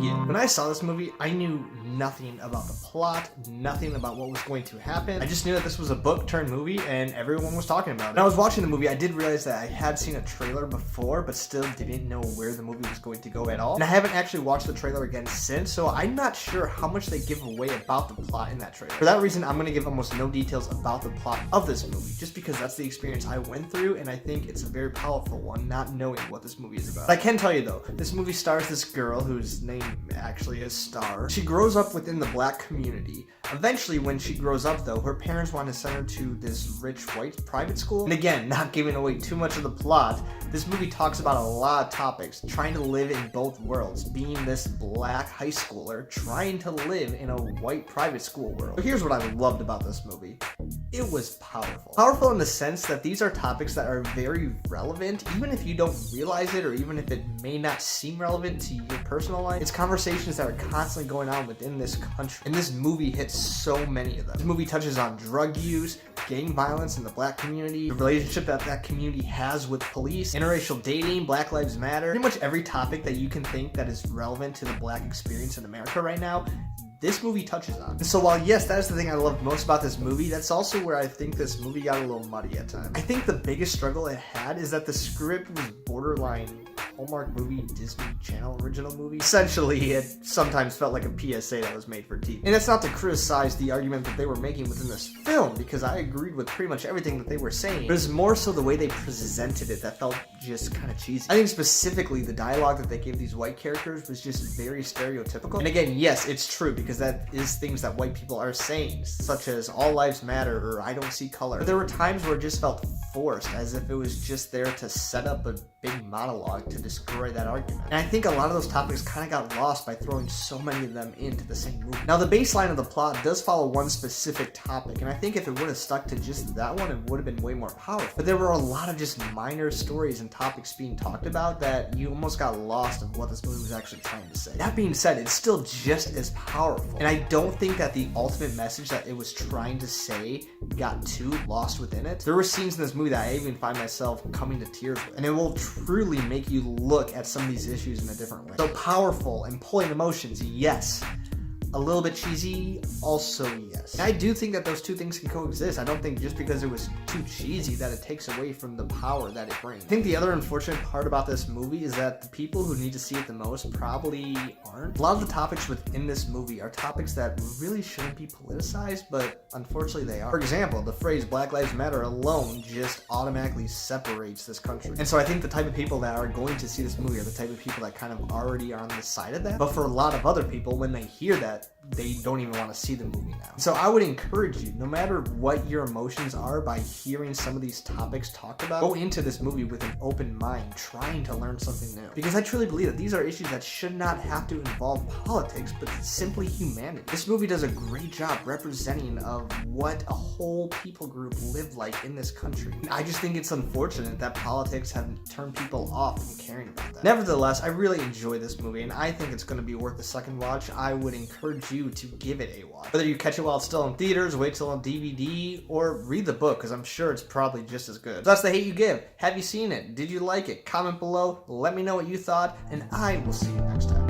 begin. When I saw this movie, I knew nothing about the plot, nothing about what was going to happen. I just knew that this was a book turned movie and everyone was talking about it. When I was watching the movie, I did realize that I had seen a trailer before, but still didn't know where the movie was going to go at all. And I haven't actually watched the trailer again since, so I'm not sure how much they give away about the plot in that trailer. For that reason, I'm going to give almost no details about the plot of this movie, just because that's the experience I went through, and I think it's a very powerful one, not knowing what this movie is about. But I can tell you though, this movie stars this girl whose name actually is Star. She grows up within the black community. Eventually, when she grows up though, her parents want to send her to this rich white private school. And again, not giving away too much of the plot, this movie talks about a lot of topics, trying to live in both worlds, being this black high schooler, trying to live in a white private school world. So here's what I loved about this movie. It was powerful. Powerful in the sense that these are topics that are very relevant, even if you don't realize it, or even if it may not seem relevant to your personal life. It's conversations that are constantly going on within this country. And this movie hits so many of them. This movie touches on drug use, gang violence in the black community, the relationship that that community has with police, interracial dating, Black Lives Matter. Pretty much every topic that you can think that is relevant to the black experience in America right now, this movie touches on. And so while yes, that is the thing I loved most about this movie, that's also where I think this movie got a little muddy at times. I think the biggest struggle it had is that the script was borderline Hallmark movie, Disney Channel original movie. Essentially, it sometimes felt like a PSA that was made for TV. And that's not to criticize the argument that they were making within this film, because I agreed with pretty much everything that they were saying. But it's more so the way they presented it that felt just kind of cheesy. I think specifically the dialogue that they gave these white characters was just very stereotypical. And again, yes, it's true, because that is things that white people are saying, such as all lives matter or I don't see color. But there were times where it just felt forced, as if it was just there to set up a big monologue to destroy that argument. And I think a lot of those topics kind of got lost by throwing so many of them into the same movie. Now, the baseline of the plot does follow one specific topic, and I think if it would have stuck to just that one, it would have been way more powerful. But there were a lot of just minor stories and topics being talked about that you almost got lost of what this movie was actually trying to say. That being said, it's still just as powerful. And I don't think that the ultimate message that it was trying to say got too lost within it. There were scenes in this movie that I even find myself coming to tears with, and it will truly make you look at some of these issues in a different way. So powerful and pulling emotions, yes. A little bit cheesy, also yes. And I do think that those two things can coexist. I don't think just because it was too cheesy that it takes away from the power that it brings. I think the other unfortunate part about this movie is that the people who need to see it the most probably aren't. A lot of the topics within this movie are topics that really shouldn't be politicized, but unfortunately they are. For example, the phrase Black Lives Matter alone just automatically separates this country. And so I think the type of people that are going to see this movie are the type of people that kind of already are on the side of that. But for a lot of other people, when they hear that, they don't even want to see the movie now. So I would encourage you, no matter what your emotions are by hearing some of these topics talked about, go into this movie with an open mind, trying to learn something new. Because I truly believe that these are issues that should not have to involve politics, but simply humanity. This movie does a great job representing of what a whole people group live like in this country. I just think it's unfortunate that politics have turned people off from caring about that. Nevertheless, I really enjoy this movie, and I think it's going to be worth a second watch. I would encourage you to give it a watch. Whether you catch it while it's still in theaters, wait till on DVD, or read the book, because I'm sure it's probably just as good. So that's The Hate You Give. Have you seen it? Did you like it? Comment below, let me know what you thought, and I will see you next time.